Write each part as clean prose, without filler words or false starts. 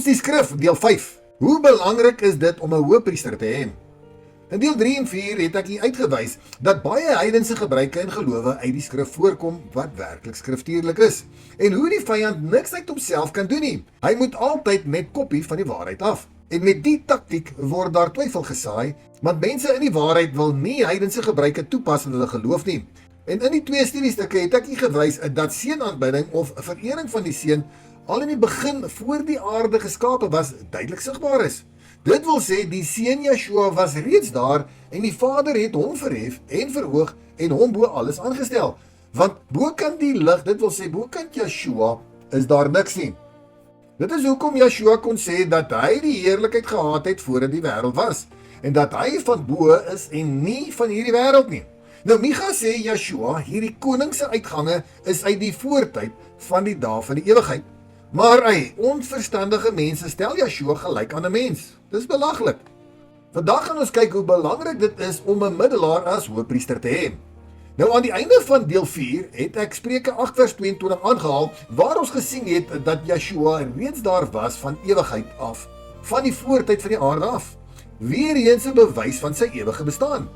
Toets die skrif, deel 5. Hoe belangrik is dit om 'n hoëpriester te hê? In deel 3 en 4 het ek hier uitgewys dat baie heidense gebruike en gelowe uit die skrif voorkom wat werklik skriftuurlik is en hoe die vyand niks uit homself kan doen nie. Hy moet altyd net koppie van die waarheid af. En met die taktiek word daar twyfel gesaai, want mense in die waarheid wil nie heidense gebruike toepas in hulle geloof nie. En in die 2 studiestukke het ek hier gewys dat seënaanbidding of verering van die seun al in die begin voor die aarde geskape was, duidelik sigbaar is. Dit wil sê die seun Yeshua was reeds daar en die Vader het hom verhef en verhoog en hom bo alles aangestel. Want bokant die lig, dit wil sê bokant Yeshua, is daar niks nie. Dit is hoekom Yeshua kon sê dat hy die heerlikheid gehad het voordat die wêreld was en dat hy van bo is en nie van hierdie wêreld nie. Nou Micha sê Yeshua, hierdie koning se uitgange is uit die voortyd van die dae van die ewigheid. Maar onverstandige mense stel Yeshua gelyk aan 'n mens. Dis belaglik. Vandag gaan ons kyk hoe belangrik dit is om 'n middelaar as hoëpriester te hê. Nou aan die einde van deel 4 het ek Spreuke 8 vers 22 aangehaal waar ons gesien het dat Yeshua reeds daar was van ewigheid af, van die voortyd van die aarde af. Weereens 'n bewys van sy ewige bestaan.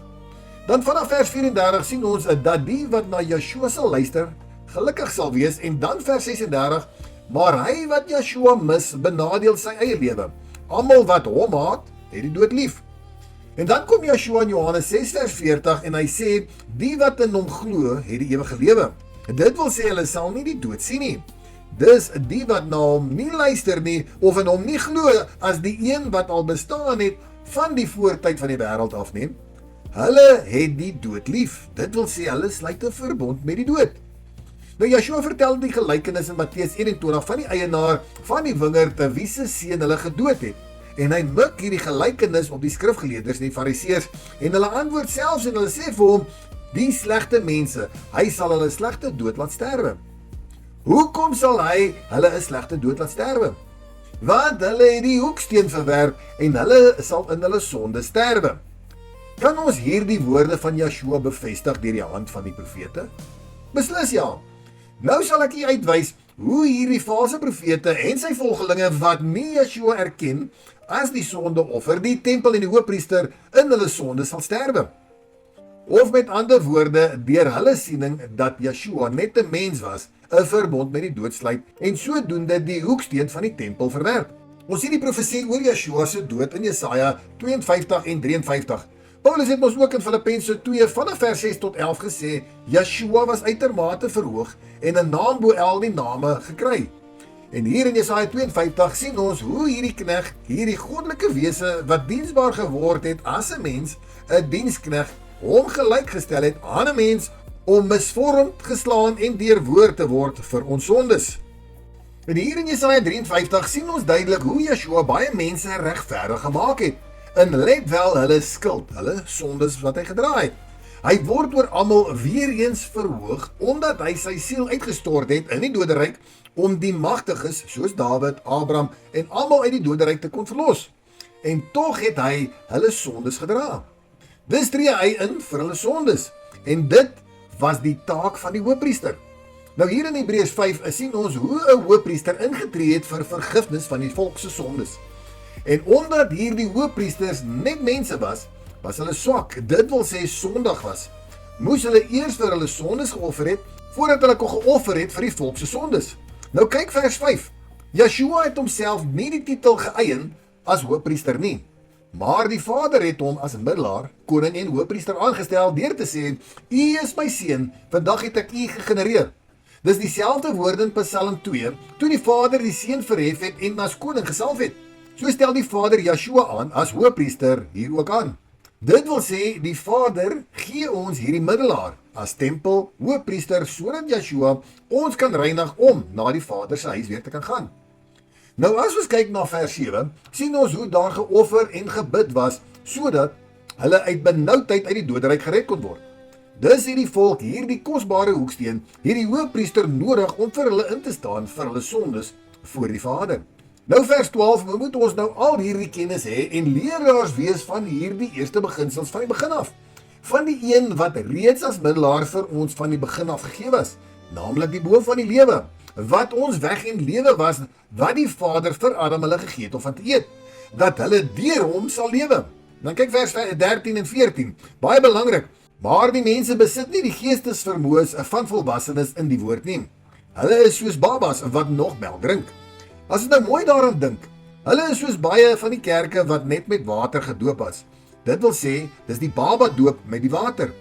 Dan vanaf vers 34 sien ons dat die wat na Yeshua sal luister, gelukkig sal wees en dan vers 36, maar hy wat Yeshua mis, benadeel sy eie lewe. Almal wat hom haat, het die dood lief. En dan kom Yeshua in Johannes 6 vers 40 en hy sê, die wat in hom glo, het die ewige lewe. En dit wil sê, hulle sal nie die dood sien nie. Dis die wat na hom nie luister nie, of in hom nie glo, as die een wat al bestaan het, van die voortyd van die wêreld afneem. Hulle het die dood lief. Dit wil sê, hulle sluit 'n verbond met die dood. Nou Yeshua vertel die gelykenis in Matteus 21 van die eienaar van die wingerd wie se seun hulle gedood het. En hy mik hierdie gelykenis op die skrifgeleerders en die fariseërs en hulle antwoord selfs en hulle sê vir hom, die slegte mense, hy sal hulle slegte dood laat sterwe. Hoekom sal hy hulle 'n slegte dood laat sterwe? Want hulle het die hoeksteen verwerp en hulle sal in hulle sonde sterwe. Kan ons hierdie woorde van Yeshua bevestig deur die hand van die profete? Beslis ja. Nou sal ek hier uitwys hoe hierdie valse profete en sy volgelinge wat nie Yeshua erken as die sondeoffer, die tempel en die hoëpriester in hulle sonde sal sterwe. Of met ander woorde, deur hulle siening dat Yeshua net 'n mens was, 'n verbond met die dood sluit en sodoende die hoeksteen van die tempel verwerp. Ons sien die profesie oor Yeshua se dood in Jesaja 52 en 53. Paulus het ons ook in Filippense 2 vanaf vers 6 tot 11 gesê, Yeshua was uitermate verhoog en 'n naam bo al die name gekry. En hier in Jesaja 52 sien ons hoe hierdie knegt, hierdie goddelike wese wat diensbaar geword het as 'n mens, 'n diensknegt, hom gelyk gestel het aan 'n mens om misvormd, geslaan en deurwoord te word vir ons sondes. En hier in Jesaja 53 sien ons duidelik hoe Yeshua baie mense regverdig gemaak het. En let wel hulle skuld, hulle sondes wat hy gedra het. Hy word oor almal weer eens verhoog, omdat hy sy siel uitgestort het in die doderyk, om die magtiges, soos Dawid, Abraham en almal uit die doderyk te kon verlos. En tog het hy hulle sondes gedra. Dis tree hy in vir hulle sondes, en dit was die taak van die hoëpriester. Nou hier in Hebreërs 5 sien ons hoe 'n hoëpriester ingetree het vir vergifnis van die volk se sondes. En omdat hierdie hoëpriesters net mense was, was hulle swak, dit wil sê sondig was. Moes hulle eers vir hulle sondes geoffer het, voordat hulle kon geoffer het vir die volk se sondes. Nou kyk vers 5. Yeshua het homself nie die titel geëien as hoëpriester nie, maar die Vader het hom as middelaar, koning en hoëpriester aangestel deur te sê, U is my seun, vandag het ek U gegenereer. Dis dieselfde woorde in Psalm 2, toe die Vader die seun verhef het en as koning gesalf het. So stel die Vader Yeshua aan as hoëpriester hier ook aan. Dit wil sê, die Vader gee ons hierdie middelaar as tempel, hoëpriester, sodat Yeshua ons kan reinig om na die Vader se huis weer te kan gaan. Nou as ons kyk na vers 7, sien ons hoe daar geoffer en gebid was, sodat hulle uit benoudheid uit die doderyk gered kon word. Dis hierdie volk, hierdie kosbare hoeksteen, hierdie hoëpriester nodig om vir hulle in te staan vir hulle sondes voor die Vader. Nou vers 12, moet ons nou al hierdie kennis hê en leraars wees van hierdie eerste beginsels van die begin af. Van die een wat reeds as middelaar vir ons van die begin af gegee was, naamlik die boom van die lewe, wat ons weg en lewe was, wat die Vader vir Adam hulle gegee het om van te eet, dat hulle deur hom sal lewe. Dan kyk vers 13 en 14, baie belangrik, maar die mense besit nie die geestesvermoëns van volwassenes in die woord nie. Hulle is soos babas wat nog melk drink. As jy nou mooi daaraan dink, hulle is soos baie van die kerke wat net met water gedoop was. Dit wil sê, dis die baba doop met die water.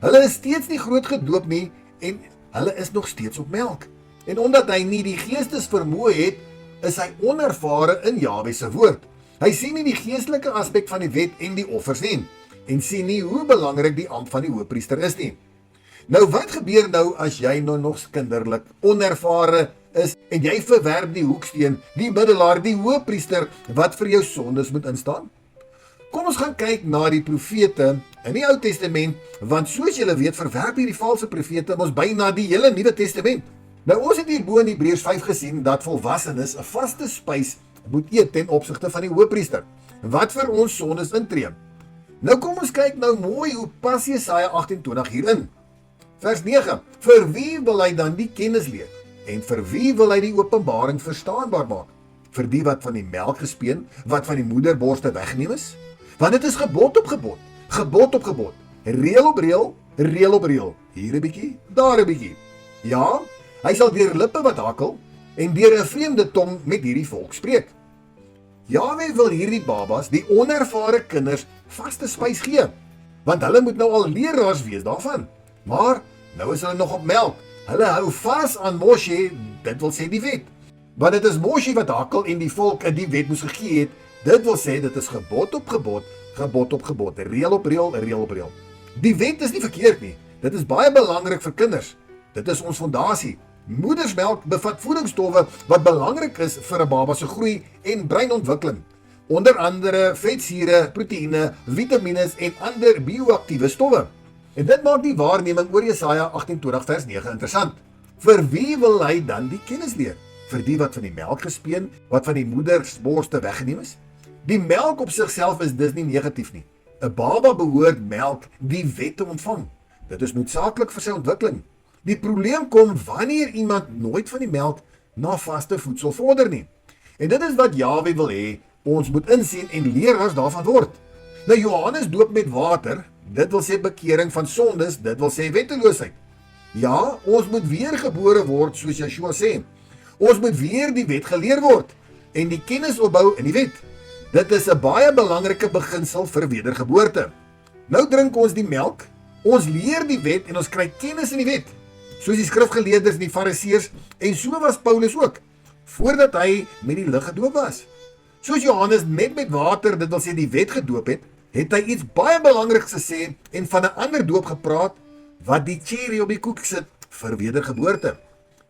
Hulle is steeds nie groot gedoop nie en hulle is nog steeds op melk. En omdat hy nie die geestesvermoë het, is hy onervare in Jahwe se woord. Hy sien nie die geestelike aspek van die wet en die offers nie en sien nie hoe belangrik die ampt van die hoëpriester is nie. Nou wat gebeur nou as jy nog kinderlik, onervare is en jy verwerp die hoeksteen, die middelaar, die hoëpriester wat vir jou sondes moet instaan? Kom ons gaan kyk na die profete in die Ou Testament, want soos julle weet verwerp hierdie valse profete ons byna die hele Nuwe Testament. Nou ons het hierbo in Hebreërs 5 gesien dat volwassenes 'n vaste spys moet eet ten opsigte van die hoëpriester, wat vir ons sondes intree. Nou kom ons kyk nou mooi hoe pas Jesaja 28 hierin. Vers 9, vir wie wil hy dan die kennis leer? En vir wie wil hy die openbaring verstaanbaar maak? Vir die wat van die melk gespeen, wat van die moederborste weggeneem is? Want dit is gebod op gebod, gebod op gebod, reël op reël, reël op reël, hier 'n bietjie, daar 'n bietjie. Ja, hy sal deur lippe wat hakkel en deur 'n vreemde tong met hierdie volk spreek. Jahwe wil hierdie babas, die onervare kinders, vaste spys gee, want hulle moet nou al leraars wees daarvan. Maar nou is hulle nog op melk. Hulle hou vas aan Moshe, dit wil sê die wet. Want dit is Moshe wat hakkel en die volk in die wet moes gegee het. Dit wil sê dit is gebod op gebod, gebod op gebod, reël op reël, reël op reël. Die wet is nie verkeerd nie. Dit is baie belangrik vir kinders. Dit is ons fondasie. Moedersmelk bevat voedingsstowwe wat belangrik is vir 'n baba se groei en breinontwikkeling. Onder andere vetsure, proteïene, vitamiene en ander bioaktiewe stowwe. En dit maak die waarneming oor Jesaja 28 vers 9 interessant. Vir wie wil hy dan die kennis leer? Vir die wat van die melk gespeen, wat van die moedersborste weggeneem is? Die melk op sigself is dus nie negatief nie. 'n Baba behoort melk, die wet te ontvang. Dit is noodsaaklik vir sy ontwikkeling. Die probleem kom wanneer iemand nooit van die melk na vaste voedsel vorder nie. En dit is wat Jahwe wil hê, ons moet insien en leraars daarvan word. Nou Johannes doop met water, dit wil sê bekering van sondes, dit wil sê wetteloosheid. Ja, ons moet weergebore word soos Yeshua sê. Ons moet weer die wet geleer word en die kennis opbou in die wet. Dit is 'n baie belangrike beginsel vir wedergeboorte. Nou drink ons die melk, ons leer die wet en ons kry kennis in die wet. Soos die skrifgeleerders en die fariseërs, en so was Paulus ook, voordat hy met die lig gedoop was. Soos Johannes net met water, dit wil sê die wet gedoop het, het hy iets baie belangriks gesê en van 'n ander doop gepraat, wat die cherry op die koek sit vir wedergeboorte.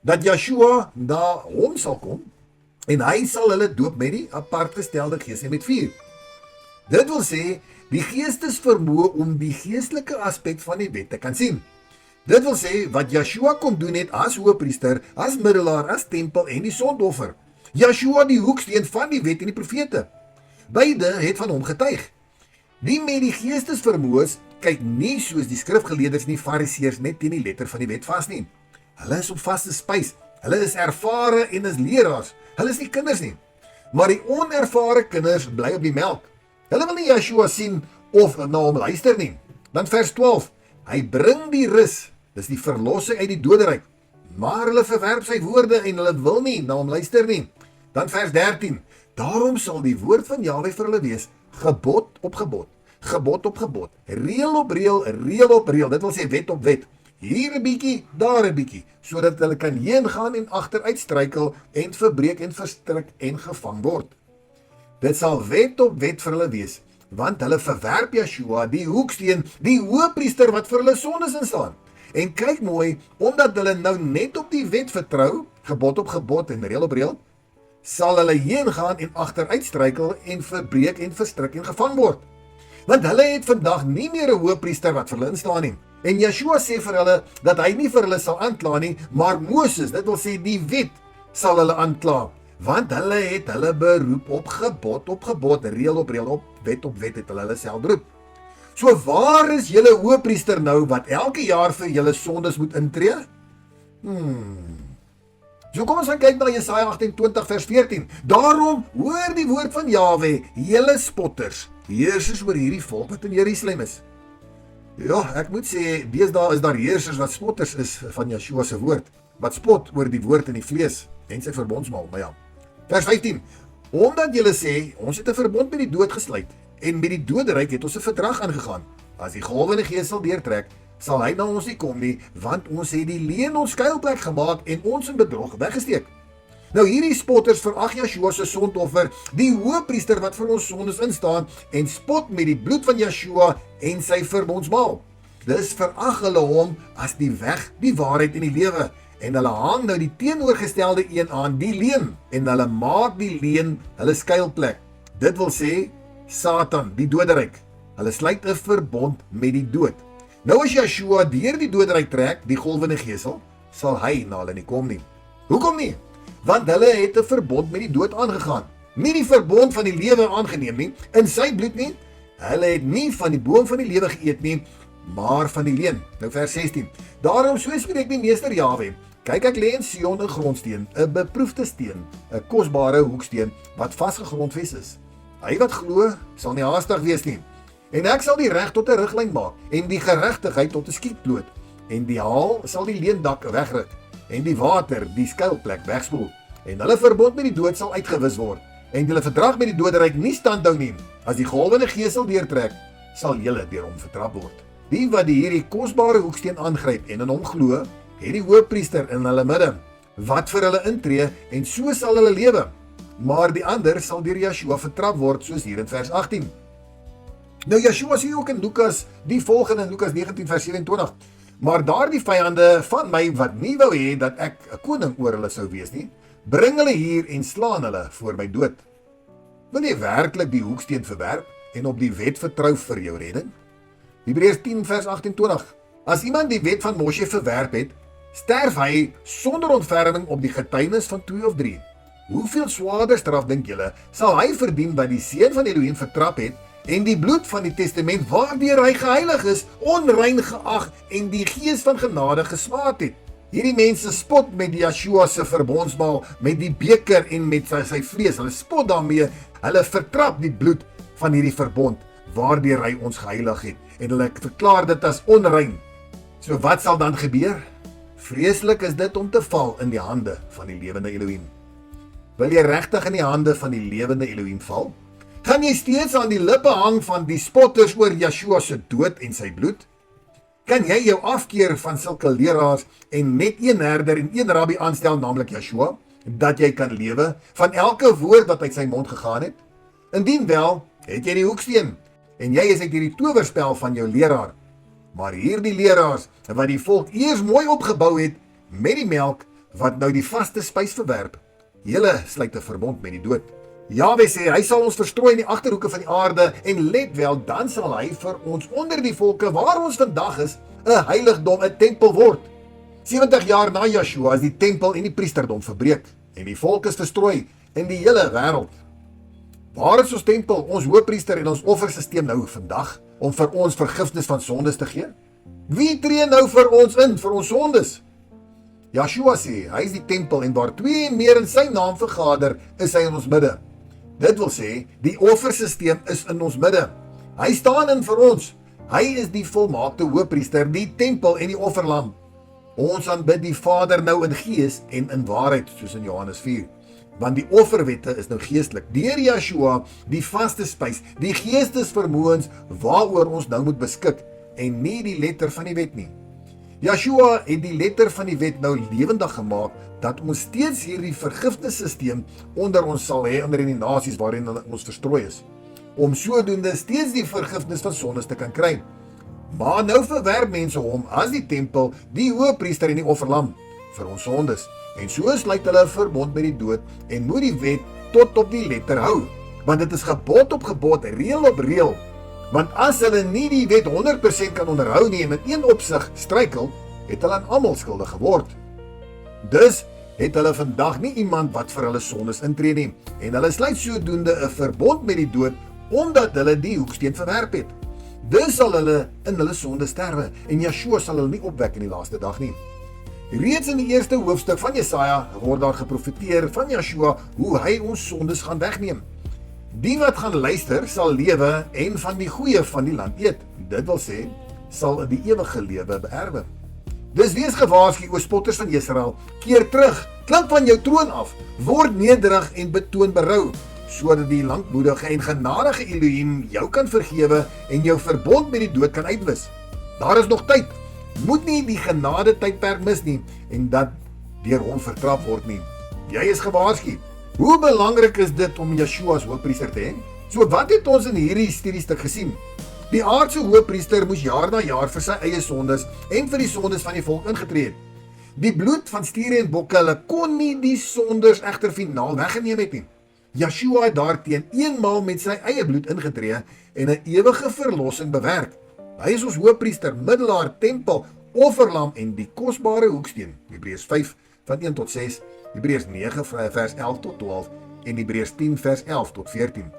Dat Yeshua na hom sal kom, en hy sal hulle doop met die apartgestelde gees en met vuur. Dit wil sê, die geestesvermoë om die geestelike aspek van die wet te kan sien. Dit wil sê, wat Yeshua kom doen het as hoëpriester, as middelaar, as tempel en die sondoffer. Yeshua die hoeksteen van die wet en die profete. Beide het van hom getuig. Die met die geestesvermoëns kyk nie soos die skrifgeleerders en die fariseërs net teen die letter van die wet vas nie. Hulle is op vaste spys. Hulle is ervare en is leraars. Hulle is nie kinders nie. Maar die onervare kinders bly op die melk. Hulle wil nie Yeshua sien of na hom luister nie. Dan vers 12. Hy bring die rus, dis die verlossing uit die doderyk. Maar hulle verwerp sy woorde en hulle wil nie na hom luister nie. Dan vers 13. Daarom sal die woord van Jahwe vir hulle wees, gebod op gebod, gebod op gebod, reël op reël, reël op reël. Dit wil sê wet op wet. Hier 'n bietjie, daar 'n bietjie, sodat hulle kan heen gaan en agteruit struikel en verbreek en verstrik en gevang word. Dit sal wet op wet vir hulle wees, want hulle verwerp Yeshua, die hoeksteen, die hoëpriester wat vir hulle sondes instaan. En kyk mooi, omdat hulle nou net op die wet vertrou, gebod op gebod en reël op reël, sal hulle heen gaan en agteruit struikel en verbreek en verstrik en gevang word. Want hulle het vandag nie meer 'n hoëpriester wat vir hulle instaan nie. En Yeshua sê vir hulle dat hy nie vir hulle sal aankla nie, maar Moses, dit wil sê die wet, sal hulle aankla. Want hulle het hulle beroep op gebod, reël op wet het hulle self beroep. So waar is julle hoëpriester nou wat elke jaar vir julle sondes moet intree? So kom ons gaan kyk na Jesaja 28 vers 14. Daarom hoor die woord van Jahwe, julle spotters, heersers oor hierdie volk wat in Jerusalem is. Ja, ek moet sê, deesdae is daar heersers wat spotters is van Yeshua se woord, wat spot oor die woord in die vlees en sy verbondsmaal, maar ja. Vers 15. Omdat julle sê, ons het 'n verbond met die dood gesluit en met die doderyk het ons 'n verdrag aangegaan. As die golwende gees sal deurtrek, sal hy na ons nie kom nie, want ons het die leuen ons skuilplek gemaak en ons in bedrog weggesteek. Nou hierdie spotters verag Yeshua se sondoffer, die hoëpriester wat vir ons sondes instaan en spot met die bloed van Yeshua en sy verbondsmaal. Dis verag hulle hom as die weg, die waarheid en die lewe. En hulle hang nou die teenoorgestelde een aan, die leuen, en hulle maak die leuen hulle skuilplek. Dit wil sê, Satan, die doderyk. Hulle sluit 'n verbond met die dood. Nou as Yeshua deur die doderyk trek, die golwende gesel, sal hy na hulle nie kom nie. Hoekom nie? Want hulle het 'n verbond met die dood aangegaan. Nie die verbond van die lewe aangeneem nie, in sy bloed nie. Hulle het nie van die boom van die lewe geëet nie, maar van die leuen. Nou vers 16. Daarom so spreek die meester Jahwe. Kyk, ek lê in Sion 'n grondsteen, 'n beproefde steen, 'n kosbare hoeksteen wat vasgegrondves is. Hy wat glo, sal nie haastig wees nie. En ek sal die reg tot 'n riglyn maak en die geregtigheid tot 'n skietploot. En die haal sal die leendak wegruk en die water die skuilplek wegspoel. En hulle verbond met die dood sal uitgewis word en hulle verdrag met die doderyk nie standhou nie. As die golwende gesel deurtrek, sal julle deur hom vertrap word. Die wat hierdie kosbare hoeksteen aangryp en in hom glo, het die hoëpriester in hulle midde, wat vir hulle intree en so sal hulle lewe. Maar die ander sal deur Yeshua vertrap word, soos hier in vers 18. Nou Yeshua sê ook in Lukas, die volgende in Lukas 19 vers 27. Maar daardie vyande van my wat nie wou hê dat ek 'n koning oor hulle sou wees nie, bring hulle hier en slaan hulle voor my dood. Wil jy werklik die hoeksteen verwerp en op die wet vertrou vir jou redding? Hebreërs 10 vers 28. As iemand die wet van Moshe verwerp het, sterf hy sonder ontferming op die getuienis van 2 of 3. Hoeveel swaarder straf dink julle sal hy verdien wat die seun van Elohim vertrap het en die bloed van die testament waardeur hy geheilig is, onrein geag en die gees van genade gesmaad het? Hierdie mense spot met Yeshua se verbondsmaal, met die beker en met sy vlees. Hulle spot daarmee, hulle vertrap die bloed van hierdie verbond waardeur hy ons geheilig het en hulle verklaar dit as onrein. So wat sal dan gebeur? Vreeslik is dit om te val in die hande van die lewende Elohim. Wil jy regtig in die hande van die lewende Elohim val? Gaan jy steeds aan die lippe hang van die spotters oor Yeshua se dood en sy bloed? Kan jy jou afkeer van sulke leraars en net een herder en een rabbi aanstel, naamlik Yeshua, dat jy kan lewe van elke woord wat uit sy mond gegaan het? Indien wel, het jy die hoeksteen en jy is uit hierdie towerspel van jou leraar. Maar hierdie leraars wat die volk eers mooi opgebou het met die melk wat nou die vaste spys verwerp, julle sluit 'n verbond met die dood. Jahwe sê, hy sal ons verstrooi in die agterhoeke van die aarde en let wel, dan sal hy vir ons onder die volke waar ons vandag is, 'n heiligdom, 'n tempel word. 70 jaar na Yeshua is die tempel en die priesterdom verbreek en die volk is verstrooi in die hele wêreld. Waar is ons tempel, ons hoëpriester en ons offersisteem nou vandag om vir ons vergifnis van sondes te gee? Wie tree nou vir ons in vir ons sondes? Yeshua sê, hy is die tempel en waar 2 en meer in sy naam vergader, is hy in ons midde. Dit wil sê, die offersisteem is in ons midde. Hy staan in vir ons. Hy is die volmaakte hoëpriester, die tempel en die offerlam. Ons aanbid die Vader nou in gees en in waarheid, soos in Johannes 4. Want die offerwette is nou geestelik. Deur Yeshua, die vaste spys, die geestesvermoëns waaroor ons nou moet beskik en nie die letter van die wet nie. Yeshua het die letter van die wet nou lewendig gemaak, dat ons steeds hierdie vergifnissysteem onder ons sal hê onder die nasies waarin ons verstrooi is, om sodoende steeds die vergifnis van sondes te kan kry. Maar nou verwerp mense hom as die tempel, die hoëpriester en die offerlam vir ons sondes, en so sluit hulle 'n verbond met die dood en moet die wet tot op die letter hou, want dit is gebod op gebod, reël op reël. Want as hulle nie die wet 100% kan onderhou nie en in een opsig struikel, het hulle aan almal skuldig geword. Dus het hulle vandag nie iemand wat vir hulle sondes intree nie, en hulle sluit sodoende 'n verbond met die dood, omdat hulle die hoeksteen verwerp het. Dus sal hulle in hulle sonde sterwe, en Yeshua sal hulle nie opwek in die laaste dag nie. Reeds in die eerste hoofstuk van Jesaja word daar geprofeteer van Yeshua hoe hy ons sondes gaan wegneem. Die wat gaan luister sal lewe en van die goeie van die land eet. Dit wil sê, sal die ewige lewe beerwe. Dus wees gewaarsku, o spotters van Israel, keer terug, klim van jou troon af, word nederig en betoon berou, sodat die lankmoedige en genadige Elohim jou kan vergewe en jou verbond met die dood kan uitwis. Daar is nog tyd. Moet nie die genade tydperk mis nie en dat deur hom vertrap word nie. Jy is gewaarsku. Hoe belangrik is dit om Yeshua as hoëpriester te hê? So wat het ons in hierdie studiestuk gesien? Die aardse hoëpriester moes jaar na jaar vir sy eie sondes en vir die sondes van die volk ingetree het. Die bloed van stiere en bokke, hulle kon nie die sondes egter finaal weggeneem het nie. Yeshua het daarteen eenmaal met sy eie bloed ingetree en 'n ewige verlossing bewerk. Hy is ons hoëpriester, middelaar, tempel, offerlam en die kosbare hoeksteen. Hebreërs 5 van 1 tot 6, Hebreërs 9 vers 11 tot 12 en Hebreërs 10 vers 11 tot 14.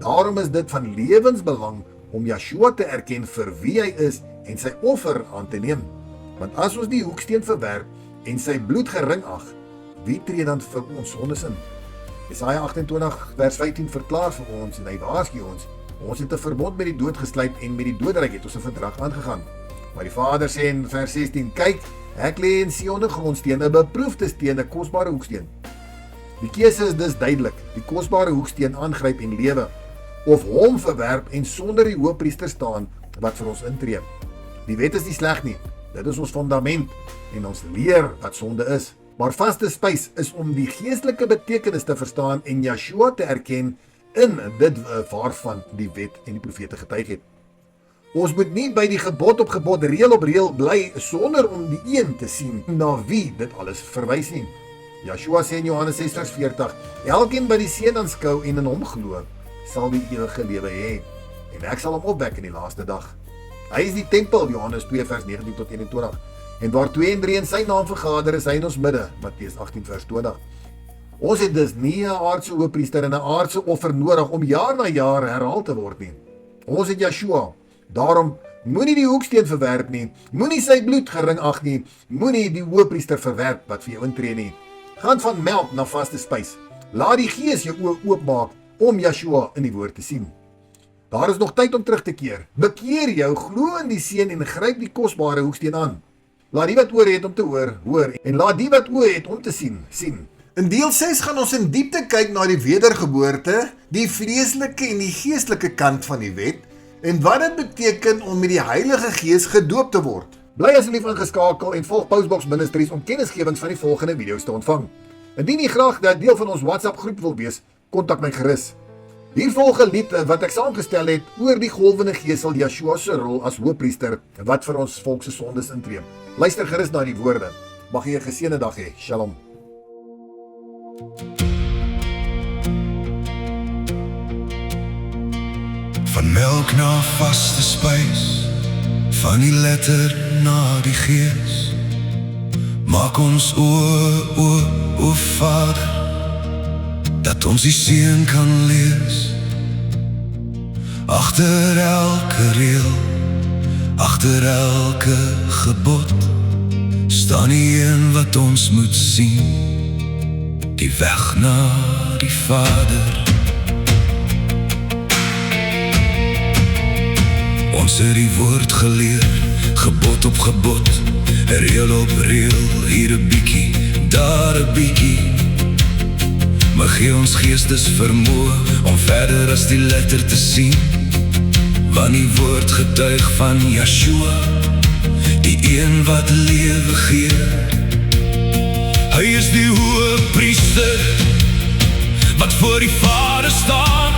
Daarom is dit van lewensbelang om Yeshua te erken vir wie hy is en sy offer aan te neem. Want as ons die hoeksteen verwerp en sy bloed gering ag, wie tree dan vir ons sondes in? Jesaja 28 vers 15 verklaar vir ons en hy waarsku ons het 'n verbond met die dood gesluit en met die doodryk het ons 'n verdrag aangegaan. Maar die Vader sê in vers 16, kyk, ek lê in Sion 'n grondsteen, 'n beproefde steen, 'n kosbare hoeksteen. Die keuse is dus duidelik, die kosbare hoeksteen aangryp en lewe, of hom verwerp en sonder die hoëpriester staan wat vir ons intree. Die wet is nie sleg nie, dit is ons fundament en ons leer wat sonde is. Maar vaste spys is om die geestelike betekenis te verstaan en Yeshua te erken in dit waarvan die wet en die profete getuig het. Ons moet nie by die gebod op gebod, reël op reël bly sonder om die een te sien na wie dit alles verwys nie. Yeshua sê in Johannes 6 vers 40, elkeen wat die Seun aanskou en in hom glo, sal die ewige lewe hê en ek sal hom opwek in die laaste dag. Hy is die tempel, Johannes 2 vers 19 tot 21. En waar 2 en 3 in sy naam vergader is hy in ons midde, Matteus 18 vers 20. Ons het dus nie 'n aardse hoëpriester en 'n aardse offer nodig om jaar na jaar herhaal te word nie. Ons het Yeshua. Daarom moenie die hoeksteen verwerp nie, moenie sy bloed gering ag nie, moenie die hoëpriester verwerp wat vir jou intree nie. Gaan van melk na vaste spys. Laat die Gees jou oë oopmaak om Yeshua in die woord te sien. Daar is nog tyd om terug te keer. Bekeer jou, glo in die Seun en gryp die kosbare hoeksteen aan. Laat die wat oor het om te hoor, hoor, en laat die wat oë het om te sien, sien. In deel 6 gaan ons in diepte kyk na die wedergeboorte, die vleeslike en die geestelike kant van die wet, en wat dit beteken om met die Heilige Gees gedoop te word. Bly asseblief ingeskakel en volg Pausebox Ministries om kennisgewings van die volgende video's te ontvang. Indien jy graag deel van ons WhatsApp groep wil wees, kontak my gerus. Hier volg 'n lied wat ek saamgestel het oor die golwende gesel Yeshua se rol as hoëpriester wat vir ons volk se sondes intree. Luister gerus na die woorde. Mag jy 'n geseënde dag hê. Shalom. Van melk na vaste spys, van die letter na die gees. Maak ons o Vader, dat ons die Seun kan lees. Agter elke reël, agter elke gebod, staan die een wat ons moet sien, die weg na die Vader. Ons het die woord geleer, gebod op gebod, reël op reël, hier 'n bietjie, daar 'n bietjie. Maar gee ons geestes vermoë om verder as die letter te sien, want die woord getuig van Yeshua, die een wat lewe gee. Hy is die hoëpriester wat voor die Vader staan.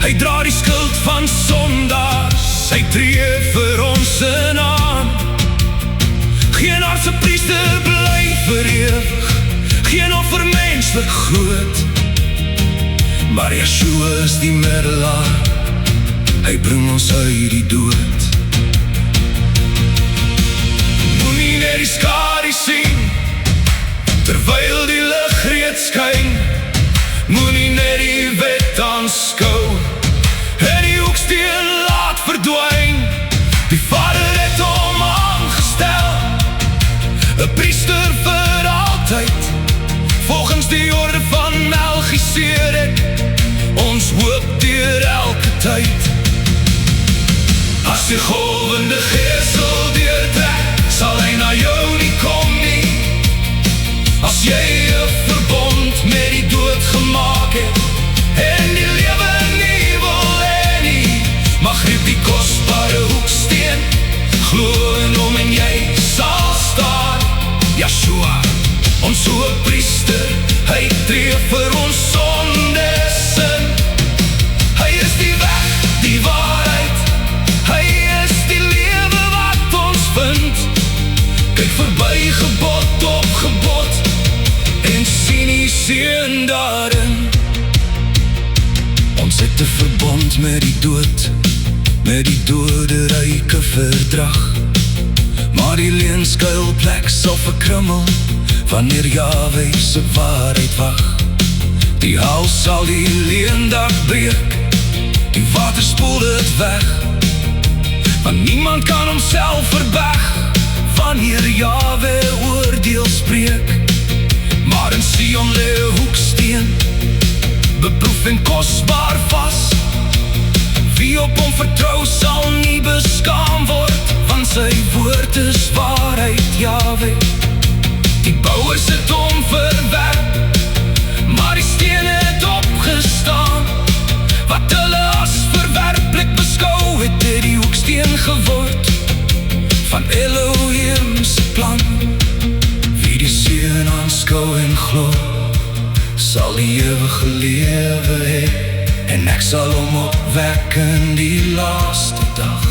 Hy dra die skuld van sondaars, hy tree vir ons in aan. Geen aardse priester bly vir ewig, geen offer menslik groot, maar Yeshua is die middelaar, hy bring ons uit die dood. Moenie net die skadu sien, terwyl die lig reeds skyn. Moenie net die wet aanskou, en die hoeksteen laat verdwyn. Die Vader het hom aangestel, As die golvende geesel deurtrek, sal hy na jou nie kom nie. As jy 'n verbond met die dood gemaak het en die lewe nie wil hê nie, mag gryp die kosbare hoeksteen, glo in hom en jy sal staan. Yeshua, ons hoëpriester, hy tree vir ons sondes in. Hy is die weg, die waarheid, hy is die lewe wat ons vind. Kyk verby gebod op gebod en sien die seën daarin. Ons het 'n verbond met die dood, met die doderyke verdrag. Maar die leenskuilplek sal verkrummel wanneer Jahwe se waarheid wag. Die hals sal die leendak breek, die water spoel dit weg, want niemand kan homself verberg wanneer Jahwe oordeel spreek. Maar in Sion lê 'n hoeksteen, beproef en kosbaar vas. Wie op hom vertrou sal nie beskaam word, want sy woord is waarheid, Jahwe. Die bouers het hom verwerp, maar die steen het opgestaan. Wat hulle as verwerplik beskou, het die hoeksteen geword van Elohim se plan. Wie die seën aanskou en glo, sal die ewige lewe hê, en ek sal hom opwek in die laaste dag,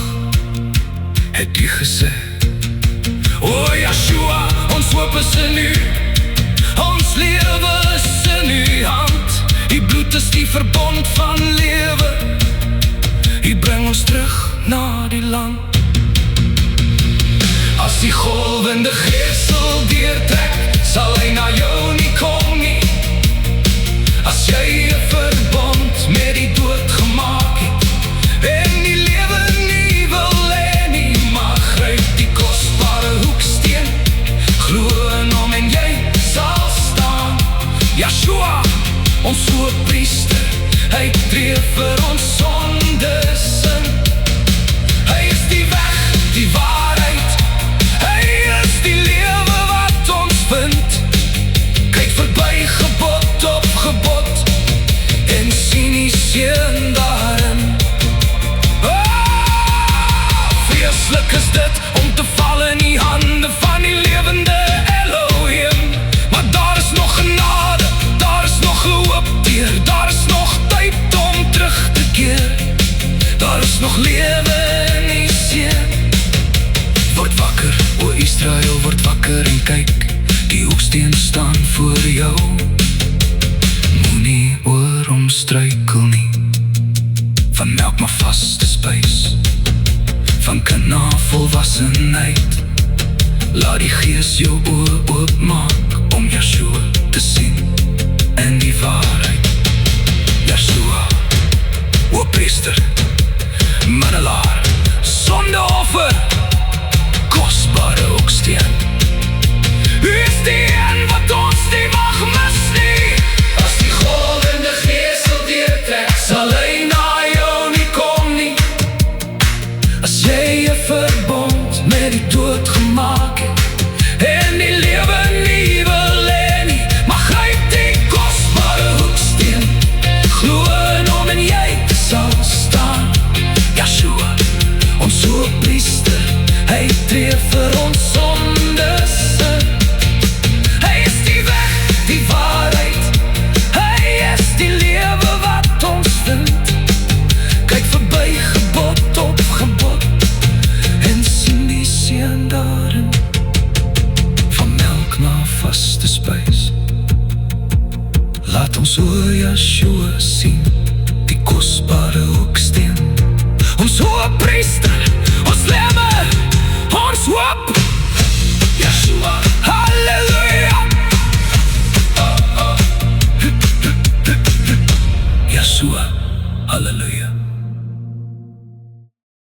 het U gesê. O Yeshua, ons hoop is in U, ons lewe is in U hand. U bloed is die verbond van lewe, U bring ons terug na die land. As die golvende geesel deurtrek, sal hy na jou nie kom nie. As jy 'n verbond met die dood gemaak het en die lewe nie wil hê nie, maar gryp die kosbare hoeksteen, glo in hom en jy sal staan. Yeshua, ons hoëpriester, hy tree vir ons sondes in. Hy is die weg, die waarheid, hy is die lewe wat ons vind. Kyk verby gebod op gebod en sien die seën daarin. Vreeslik is dit om te val in die hande van die lewende Elohim, maar daar is nog genade, daar is nog hoop deur, daar is nog tyd om terug te keer, daar is nog lewe in die seën. Word wakker, o Israel, word wakker en kyk, die hoeksteen staan voor jou. Moenie oor hom struikel nie, van melk maar vaste spys, van kana volwassenheid. Laat die Gees jou oë oopmaak om Yeshua te sien en die waarheid. Yeshua, hoëpriester, middelaar, sondeoffer, kosbare hoeksteen. U is die een wat ons nie mag mis nie. As die golvende geesel deurtrek, sal hy na jou nie kom nie. As jy 'n verbond met die dood gemaak het en die lewe nie wil hê nie, maar gryp die kosbare hoeksteen, glo in hom en jy sal staan. Yeshua, ons hoëpriester, hy tree vir ons sondes in. Hy is die weg, die waarheid, hy is die lewe wat ons vind. Kyk verby gebod op gebod en sien die seën daarin, van melk na vaste spys. Laat ons o Yeshua sien, die kosbare hoeksteen, ons hoëpriester, ons lewe